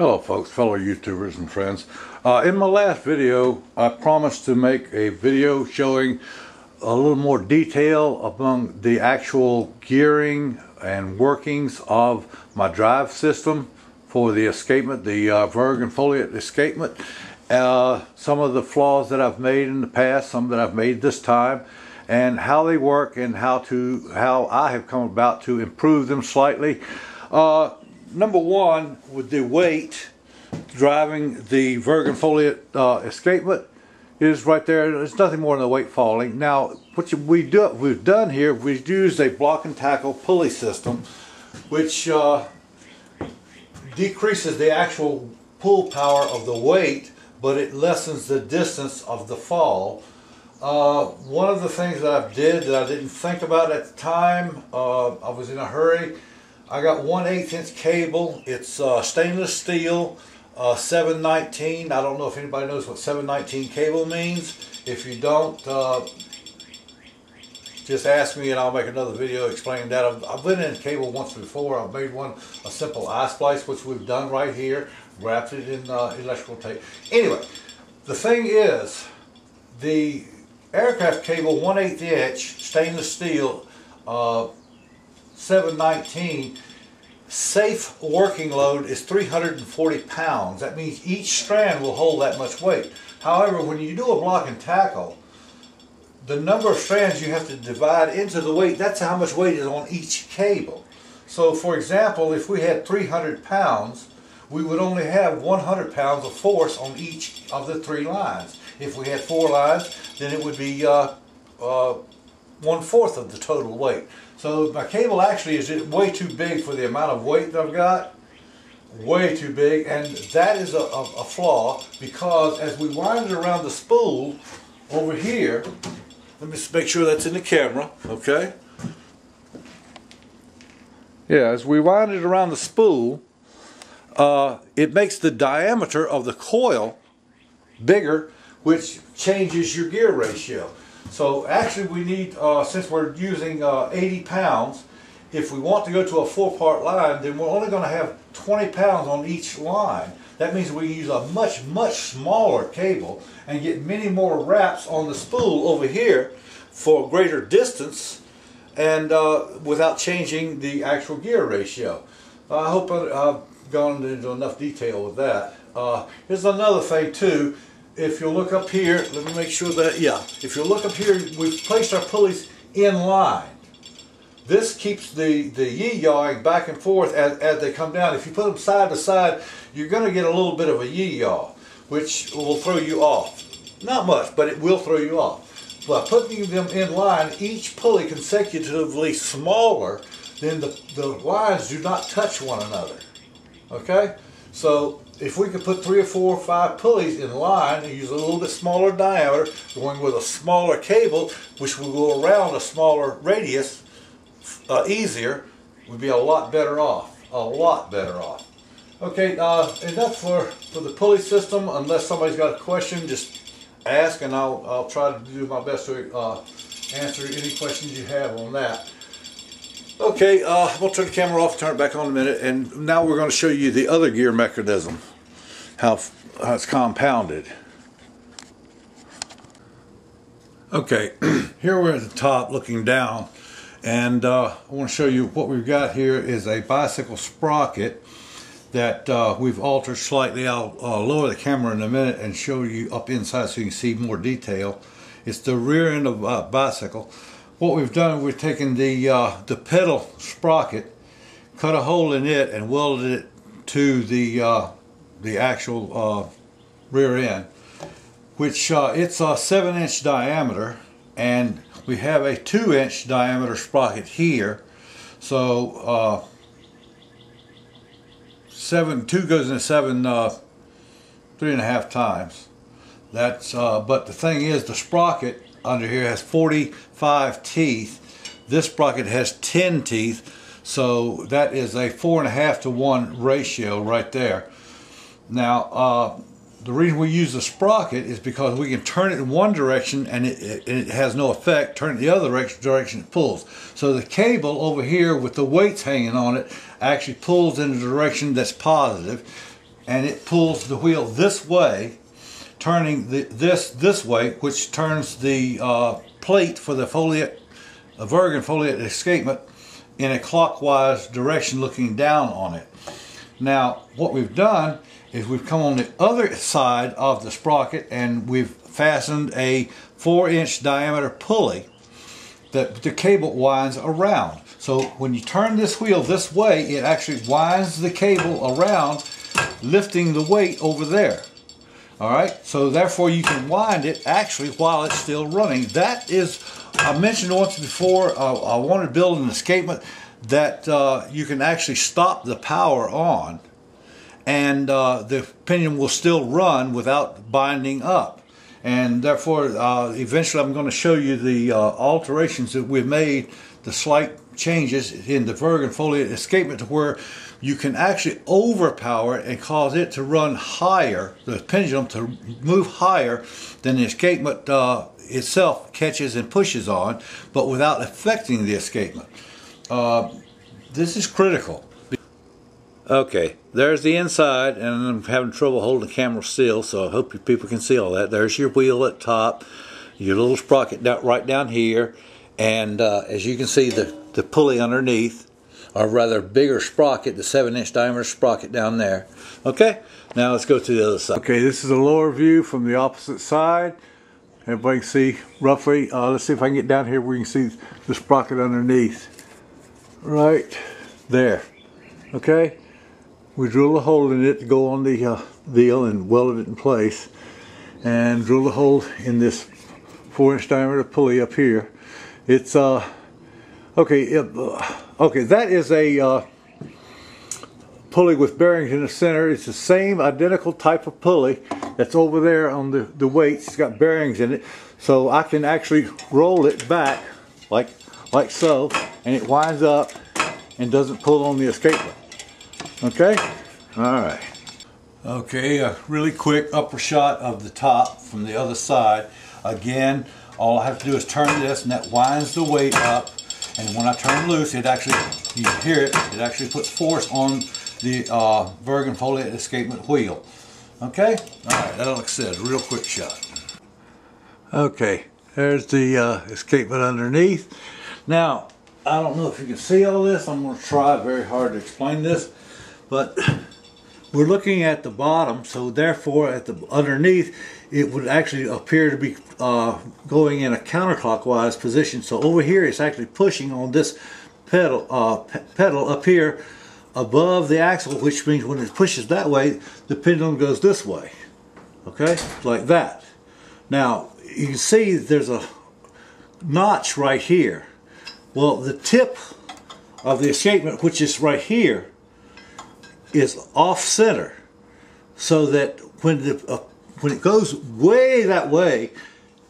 Hello folks, fellow YouTubers and friends. In my last video I promised to make a video showing a little more detail among the actual gearing and workings of my drive system for the escapement, the verg and Foliot escapement. Some of the flaws that I've made in the past, some that I've made this time, and how they work and how I have come about to improve them slightly. Number one, with the weight driving the verg and Foliot escapement is right there. There's nothing more than the weight falling. Now, what we've done here, we've used a block and tackle pulley system, which decreases the actual pull power of the weight, but it lessens the distance of the fall. One of the things that I did that I didn't think about at the time, I was in a hurry. I got 1/8 inch cable. It's stainless steel, 719. I don't know if anybody knows what 719 cable means. If you don't, just ask me and I'll make another video explaining that. I've been in cable once before. I've made a simple I-splice, which we've done right here, wrapped it in electrical tape. Anyway, the thing is, the aircraft cable, 1/8 inch, stainless steel, 719, safe working load is 340 pounds. That means each strand will hold that much weight. However, when you do a block and tackle, the number of strands you have to divide into the weight, that's how much weight is on each cable. So for example, if we had 300 pounds, we would only have 100 pounds of force on each of the 3 lines. If we had 4 lines, then it would be 1/4 of the total weight. So my cable actually is way too big for the amount of weight that I've got. Way too big, and that is a flaw, because as we wind it around the spool over here, let me just make sure that's in the camera, okay? Yeah, as we wind it around the spool, it makes the diameter of the coil bigger, which changes your gear ratio. So actually we need, since we're using 80 pounds, if we want to go to a 4-part line, then we're only going to have 20 pounds on each line. That means we use a much smaller cable and get many more wraps on the spool over here for greater distance, and without changing the actual gear ratio. I hope I've gone into enough detail with that. Here's another thing too. If you look up here, let me make sure that, yeah, if you look up here, we've placed our pulleys in line. This keeps the yee-yawing back and forth as they come down. If you put them side to side, you're going to get a little bit of a yee-yaw, which will throw you off. Not much, but it will throw you off. By putting them in line, each pulley consecutively smaller, then the lines do not touch one another. Okay? So if we could put 3 or 4 or 5 pulleys in line and use a little bit smaller diameter, going with a smaller cable, which will go around a smaller radius easier, we'd be a lot better off. A lot better off. Okay, enough for the pulley system. Unless somebody's got a question, just ask and I'll try to do my best to answer any questions you have on that. Okay, we'll turn the camera off, turn it back on in a minute, and now we're going to show you the other gear mechanism, how it's compounded. Okay, here we're at the top looking down, and I want to show you what we've got here is a bicycle sprocket that we've altered slightly. I'll lower the camera in a minute and show you up inside so you can see more detail. It's the rear end of a bicycle. What we've done, we've taken the pedal sprocket, cut a hole in it, and welded it to the actual rear end, which it's a 7-inch diameter, and we have a 2-inch diameter sprocket here. So 2 goes into 7 3.5 times. That's but the thing is, the sprocket under here has 45 teeth. This sprocket has 10 teeth, so that is a 4.5 to 1 ratio right there. Now the reason we use the sprocket is because we can turn it in one direction and it has no effect. Turn it the other direction, it pulls. So the cable over here with the weights hanging on it actually pulls in a direction that's positive, and it pulls the wheel this way, turning this way, which turns the plate for the Foliot, verg and Foliot escapement in a clockwise direction, looking down on it. Now, what we've done is we've come on the other side of the sprocket and we've fastened a 4-inch diameter pulley that the cable winds around. So when you turn this wheel this way, it actually winds the cable around, lifting the weight over there. Alright, so therefore you can wind it actually while it's still running. That is, I mentioned once before, I wanted to build an escapement that you can actually stop the power on, and the pendulum will still run without binding up. And therefore, eventually I'm going to show you the alterations that we've made, the slight changes in the verg and Foliot escapement, to where you can actually overpower it and cause it to run higher, the pendulum to move higher than the escapement itself catches and pushes on, but without affecting the escapement. This is critical. Okay, there's the inside, and I'm having trouble holding the camera still, so I hope you people can see all that. There's your wheel at top, your little sprocket right down here, and as you can see, the pulley underneath, or rather bigger sprocket, the 7-inch diameter sprocket down there. Okay, now let's go to the other side. Okay, this is a lower view from the opposite side. Everybody can see roughly. Let's see if I can get down here where you can see the sprocket underneath. Right there. Okay, we drill a hole in it to go on the wheel and welded it in place, and drill a hole in this 4-inch diameter pulley up here. It's okay, that is a pulley with bearings in the center. It's the same identical type of pulley that's over there on the weights. It's got bearings in it, so I can actually roll it back like so, and it winds up and doesn't pull on the escapement. Okay? Alright. Okay, a really quick upper shot of the top from the other side. Again, all I have to do is turn this, and that winds the weight up, and when I turn loose, it actually, you can hear it, it actually puts force on the verg and Foliot escapement wheel. Okay? Alright, that looks good. A real quick shot. Okay, there's the escapement underneath. Now, I don't know if you can see all this. I'm going to try very hard to explain this, but we're looking at the bottom, so therefore at the underneath it would actually appear to be going in a counterclockwise position. So over here it's actually pushing on this pedal up here above the axle, which means when it pushes that way, the pendulum goes this way. Okay, like that. Now you can see there's a notch right here. Well, the tip of the escapement, which is right here, is off center, so that when it goes way that way,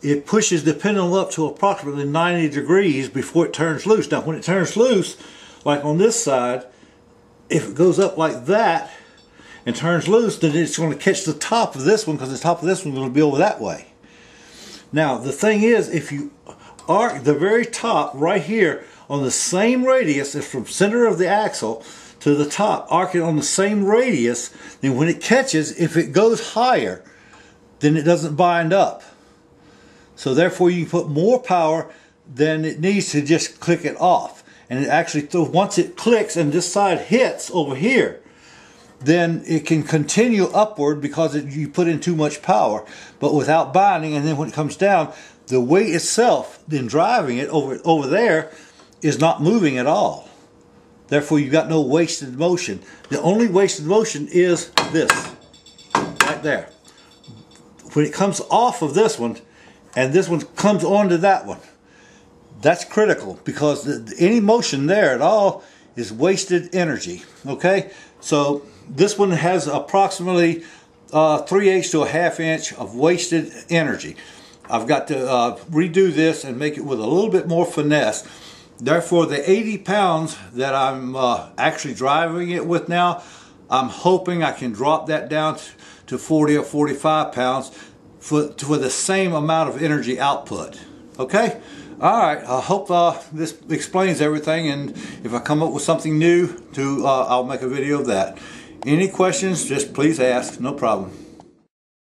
it pushes the pendulum up to approximately 90 degrees before it turns loose. Now when it turns loose, like on this side, if it goes up like that and turns loose, then it's going to catch the top of this one, because the top of this one is going to be over that way. Now the thing is, if you arc the very top right here on the same radius as from center of the axle to the top, arc it on the same radius, then when it catches, if it goes higher, then it doesn't bind up. So therefore you can put more power than it needs to just click it off. And it actually, once it clicks and this side hits over here, then it can continue upward because you put in too much power, but without binding. And then when it comes down, the weight itself, then driving it over there, is not moving at all. Therefore, you've got no wasted motion. The only wasted motion is this, right there. When it comes off of this one, and this one comes onto that one, that's critical, because any motion there at all is wasted energy. Okay, so this one has approximately 3/8 to a 1/2 inch of wasted energy. I've got to redo this and make it with a little bit more finesse. Therefore, the 80 pounds that I'm actually driving it with now, I'm hoping I can drop that down to 40 or 45 pounds for the same amount of energy output. Okay? Alright, I hope this explains everything, and if I come up with something new, I'll make a video of that. Any questions, just please ask, no problem.